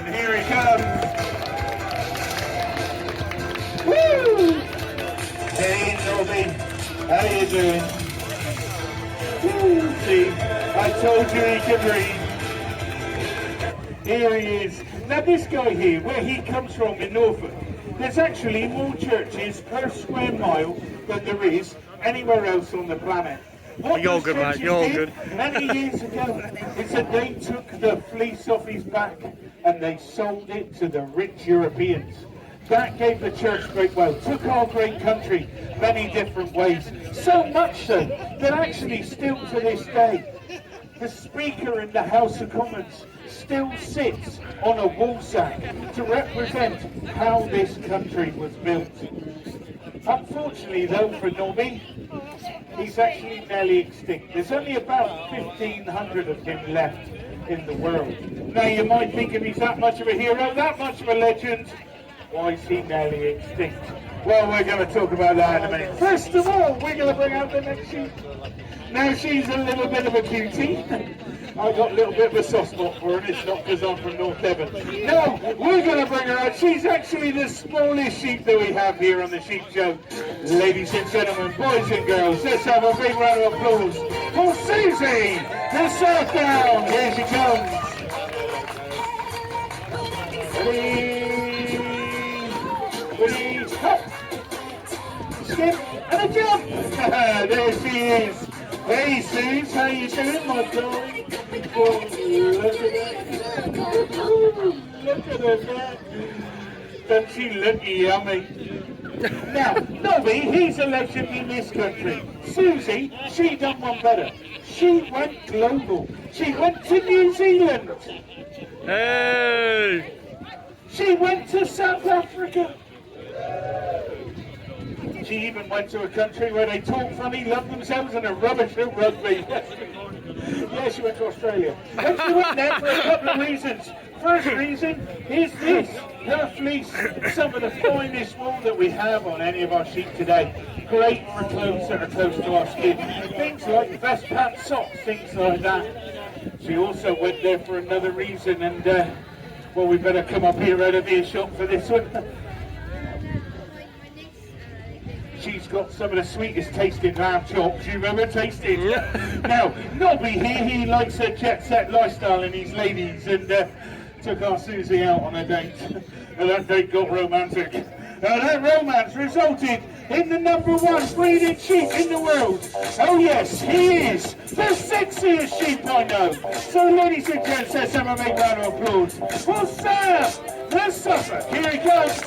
down. Here he comes. Woo! Hey, Nobby. How you doing? Woo! See, I told you he could read. Here he is. Now this guy here, where he comes from in Norfolk, there's actually more churches per square mile than there is anywhere else on the planet. What You're good, mate. You're good. Many years ago, is that they took the fleece off his back and they sold it to the rich Europeans. That gave the church great wealth, took our great country many different ways. So much so that actually still to this day, the Speaker in the House of Commons still sits on a woolsack to represent how this country was built. Unfortunately though for Nobby, he's actually nearly extinct. There's only about 1,500 of him left in the world. Now you might think if he's that much of a hero, that much of a legend, why is he nearly extinct? Well, we're going to talk about that in a minute. First of all, we're going to bring out the next sheep. Now she's a little bit of a cutie. I got a little bit of a soft spot for her, and it's not because I'm from North Devon. No, we're going to bring her out. She's actually the smallest sheep that we have here on the Sheep Show. Ladies and gentlemen, boys and girls, let's have a big round of applause for Susie, the Southdown. Here she comes. Ready, hop, skip, and a jump. There she is. Hey, Suze, how you doing, my darling? Oh, look at that. Look at her. Doesn't she look yummy? Now, Nobby, he's a legend in this country. Susie, she done one better. She went global. She went to New Zealand. Hey! She went to South Africa. She even went to a country where they talk funny, love themselves, and are rubbish at rugby. Yeah, she went to Australia. And she went there for a couple of reasons. First reason is this. Her fleece, some of the finest wool that we have on any of our sheep today. Great for clothes that are close to our skin. Things like vest pants, socks, things like that. She also went there for another reason, and well, we better come up here out of earshot for this one. She's got some of the sweetest tasting lamb chops you've ever tasted. Now, Nobby here, he likes a jet-set lifestyle in his ladies, and took our Susie out on a date. And that date got romantic. That romance resulted in the #1 breeding sheep in the world. Oh yes, he is the sexiest sheep I know. So ladies and gents, let's have a big round of applause for Sam the Suffolk. Here he goes.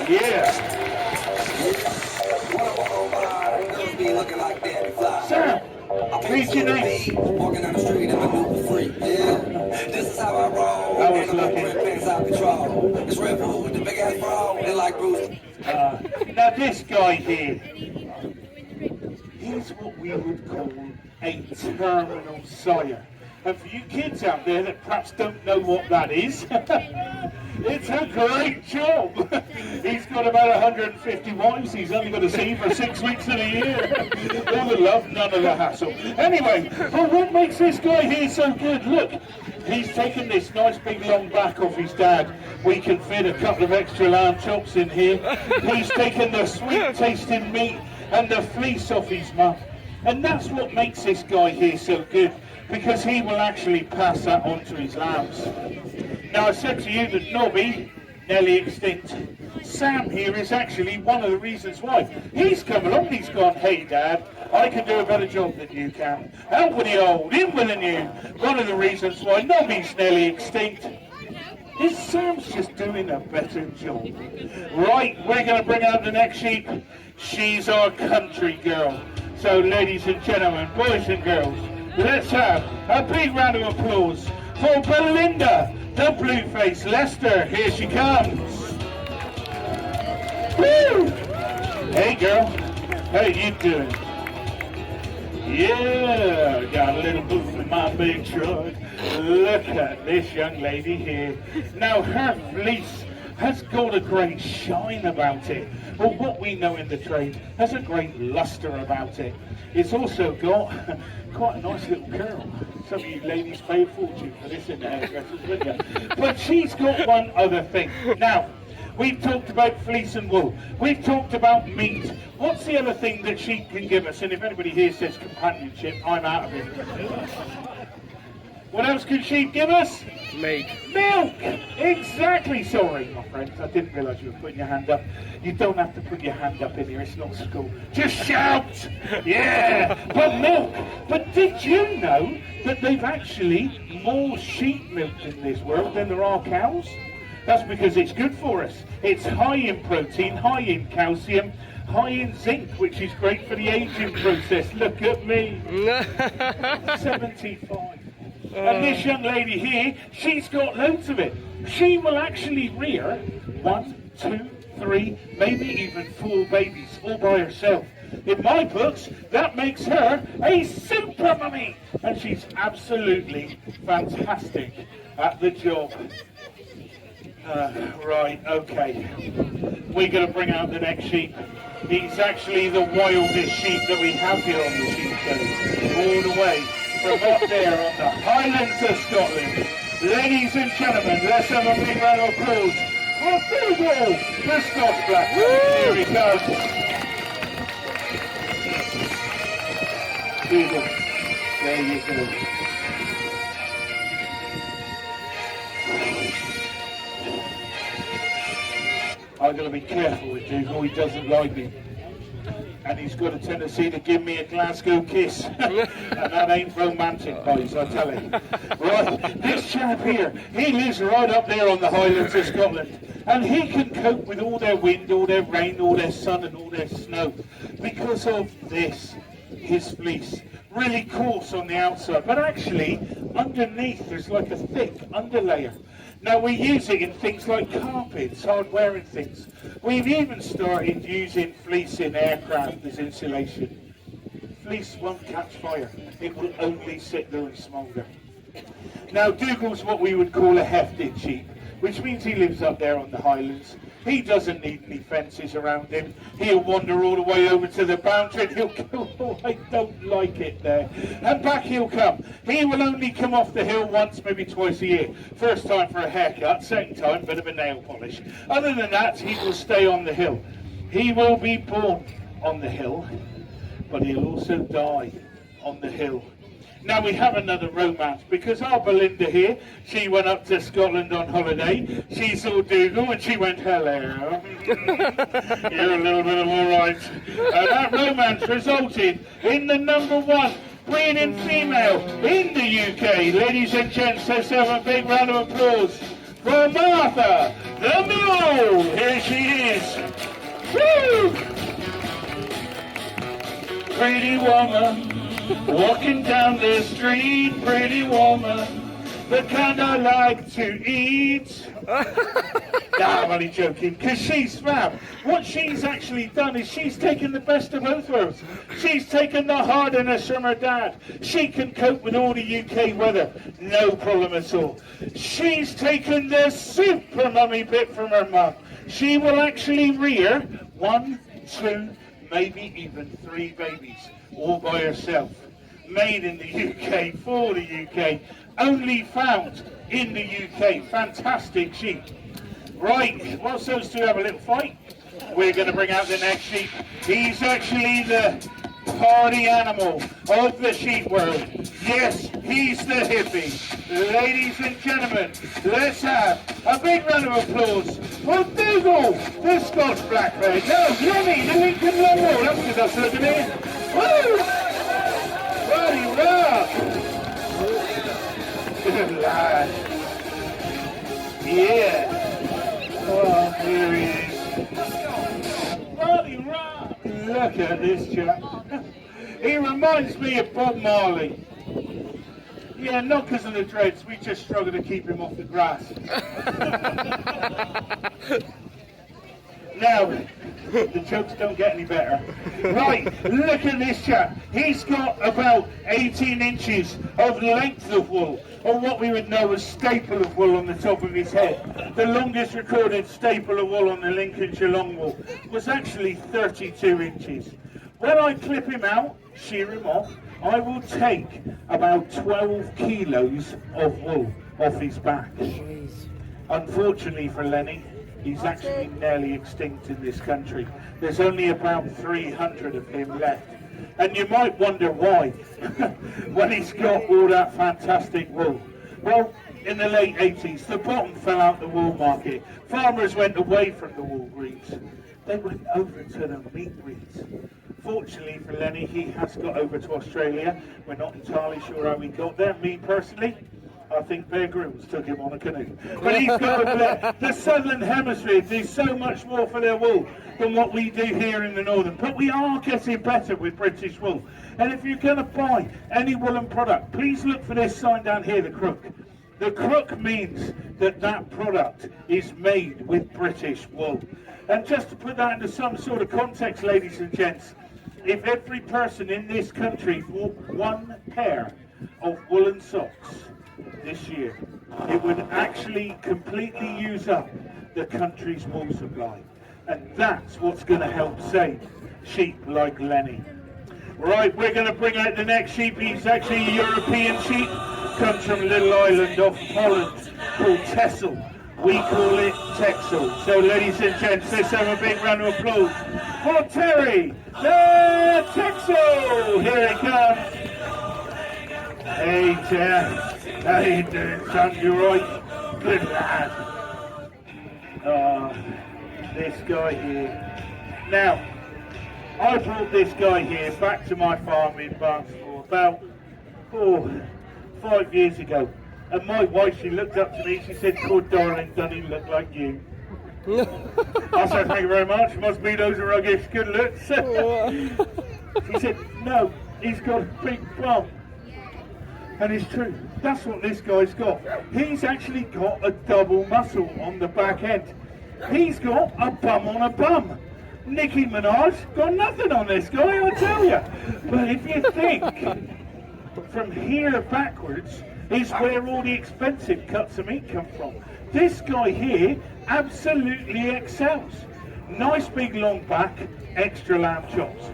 Yeah. Sam, read your name. Walking down the street and I knew the freak. Yeah, this is how I roll. I was looking. Pants out control. It's Red Bull with the big ass bra. They like Bruce. Now this guy here, he's what we would call a terminal sire. And for you kids out there that perhaps don't know what that is, it's a great job. He's got about 150 wives. He's only got to see for 6 weeks of the year. All the love, none of the hassle. Anyway, but what makes this guy here so good? Look, he's taken this nice big long back off his dad. We can fit a couple of extra lamb chops in here. He's taken the sweet tasting meat and the fleece off his mum. And that's what makes this guy here so good, because he will actually pass that on to his lambs. Now I said to you that Nobby, nearly extinct, Sam here is actually one of the reasons why. He's come along, he's gone, hey Dad, I can do a better job than you can. Out with the old, in with the new. One of the reasons why Nobby's nearly extinct is Sam's just doing a better job. Right, we're going to bring out the next sheep. She's our country girl. So ladies and gentlemen, boys and girls, let's have a big round of applause for Belinda, the Blueface Leicester. Here she comes. Woo! Hey girl, how you doing? Yeah, got a little booth in my big truck. Look at this young lady here. Now her fleece has got a great shine about it, or what we know in the trade has a great luster about it. It's also got quite a nice little curl. Some of you ladies pay a fortune for this in the hairdressers, wouldn't you? But she's got one other thing. Now, we've talked about fleece and wool. We've talked about meat. What's the other thing that she can give us? And if anybody here says companionship, I'm out of it. What else can she give us? Milk. Milk! Exactly. Sorry, my friends. I didn't realise you were putting your hand up. You don't have to put your hand up in here. It's not school. Just shout! Yeah! But milk. But did you know that they've actually more sheep milk in this world than there are cows? That's because it's good for us. It's high in protein, high in calcium, high in zinc, which is great for the aging process. Look at me. 75. And this young lady here, she's got loads of it. She will actually rear 1, 2, 3, maybe even 4 babies all by herself. In my books, that makes her a super mummy. And she's absolutely fantastic at the job. Right, okay. We're going to bring out the next sheep. He's actually the wildest sheep that we have here on the sheep show. All the way from up there on the Highlands of Scotland. Ladies and gentlemen, let's have a big round of applause for Dougal, the Scotch Black. Here he comes. Dougal, there you go. I've got to be careful with Dougal, he doesn't like me. And he's got a tendency to give me a Glasgow kiss. And that ain't romantic, boys, I tell you. Right, this chap here, he lives right up there on the Highlands of Scotland. And he can cope with all their wind, all their rain, all their sun and all their snow. Because of this, his fleece. Really coarse on the outside, but actually underneath there's like a thick underlayer. Now we use it in things like carpets, hard-wearing things. We've even started using fleece in aircraft as insulation. Fleece won't catch fire. It will only sit there and smoulder. Now Dougal's what we would call a hefted sheep, which means he lives up there on the Highlands. He doesn't need any fences around him. He'll wander all the way over to the boundary and he'll go, oh, I don't like it there. And back he'll come. He will only come off the hill once, maybe twice a year. First time for a haircut, second time, bit of a nail polish. Other than that, he will stay on the hill. He will be born on the hill, but he'll also die on the hill. Now we have another romance, because our Belinda here, she went up to Scotland on holiday, she saw Dougal and she went, hello, you're a little bit of alright. That romance resulted in the #1 breeding female in the UK. Ladies and gents, let's have a big round of applause for Martha the Mule. Here she is. Woo! Pretty woman. Walking down the street, pretty woman, the kind I like to eat. Nah, I'm only joking, because she's fab. What she's actually done is she's taken the best of both worlds. She's taken the hardiness from her dad. She can cope with all the UK weather, no problem at all. She's taken the super mummy bit from her mum. She will actually rear 1, 2, maybe even 3 babies. All by herself. Made in the UK, for the UK, only found in the UK. Fantastic sheep. Right, whilst those two have a little fight, we're going to bring out the next sheep. He's actually the party animal of the sheep world. Yes, he's the hippie. Ladies and gentlemen, let's have a big round of applause for Dougal, the Scotch Blackbird. No, Lemmy, the Lincoln Longhorn. That's because I was looking in. Woo! Bloody rock! Good lad. Yeah. Oh, here he is. Bloody rock! Look at this chap. He reminds me of Bob Marley. Yeah, not because of the dreads, we just struggle to keep him off the grass. Now, the jokes don't get any better. Right, look at this chap. He's got about 18 inches of length of wool, or what we would know as staple of wool on the top of his head. The longest recorded staple of wool on the Lincolnshire long wool was actually 32 inches. When I clip him out, shear him off, I will take about 12 kilos of wool off his back. Unfortunately for Lenny, he's actually nearly extinct in this country. There's only about 300 of him left. And you might wonder why, when he's got all that fantastic wool. Well, in the late 80s, the bottom fell out the wool market. Farmers went away from the wool breeds. They went over to the meat breeds. Fortunately for Lenny, he has got over to Australia. We're not entirely sure how he got there. Me personally, I think Bear Grylls took him on a canoe. But he's got over there. The southern hemisphere do so much more for their wool than what we do here in the northern. But we are getting better with British wool. And if you're going to buy any woolen product, please look for this sign down here, the crook. The crook means that that product is made with British wool. And just to put that into some sort of context, ladies and gents, if every person in this country bought one pair of woolen socks this year, it would actually completely use up the country's wool supply. And that's what's going to help save sheep like Lenny. Right, we're going to bring out the next sheep. He's actually a European sheep. Comes from a little island off Holland called Texel. We call it Texel. So ladies and gents, let's have a big round of applause for Terry the Texel. Here he comes. Hey Terry, how you doing, son? You right? Good lad. This guy here. Now, I brought this guy here back to my farm in Barnstable about 5 years ago. And my wife, she looked up to me, she said, "Good darling, doesn't he look like you?" I said, "Thank you very much, must be those ruggish good looks." She said, "No, he's got a big bum." And it's true, that's what this guy's got. He's actually got a double muscle on the back end. He's got a bum on a bum. Nicki Minaj got nothing on this guy, I tell you. But if you think, from here backwards is where all the expensive cuts of meat come from. This guy here absolutely excels. Nice big long back, extra lamb chops.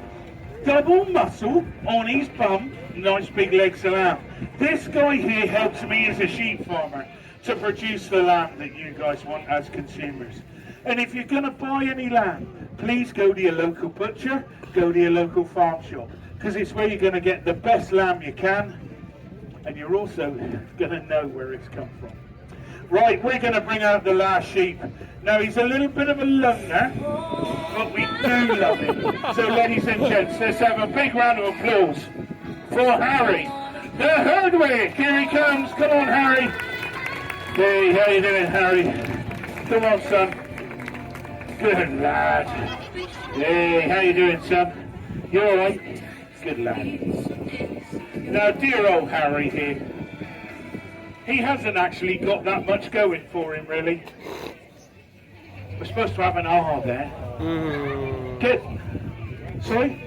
Double muscle on his bum, nice big legs of lamb. This guy here helps me as a sheep farmer to produce the lamb that you guys want as consumers. And if you're going to buy any lamb, please go to your local butcher, go to your local farm shop, because it's where you're going to get the best lamb you can, and you're also going to know where it's come from. Right, we're going to bring out the last sheep. Now, he's a little bit of a lunger, but we do love him. So, ladies and gents, let's have a big round of applause for Harry, the Herdwick. Here he comes. Come on, Harry. Hey, how you doing, Harry? Come on, son. Good lad. Hey, how you doing, son? You all right? Good lad. Now, dear old Harry here, he hasn't actually got that much going for him, really. We're supposed to have an R there. Get, sorry?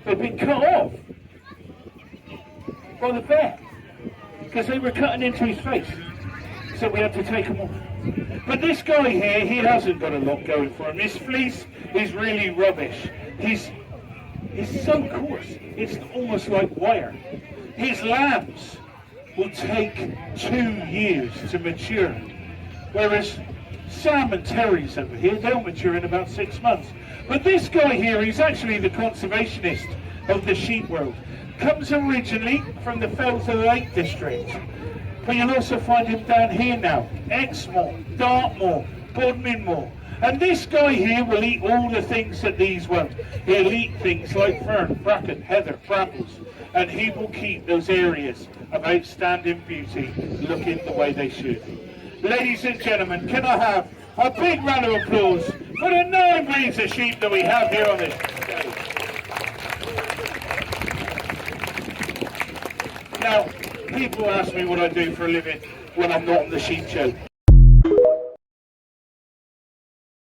They've been cut off by the vet because they were cutting into his face, so we had to take them off. But this guy here, he hasn't got a lot going for him. His fleece is really rubbish. He's so coarse, it's almost like wire. His lambs will take 2 years to mature, whereas Sam and Terry's over here, they'll mature in about 6 months. But this guy here, he's actually the conservationist of the sheep world. Comes originally from the Fells of the Lake district, but you'll also find him down here now, Exmoor, Dartmoor, Bodminmoor. And this guy here will eat all the things that these won't. He'll eat things like fern, bracken, heather, brambles, and he will keep those areas of outstanding beauty looking the way they should. Ladies and gentlemen, can I have a big round of applause for the 9 breeds of sheep that we have here on this stage. Now, people ask me what I do for a living when I'm not on the sheep show.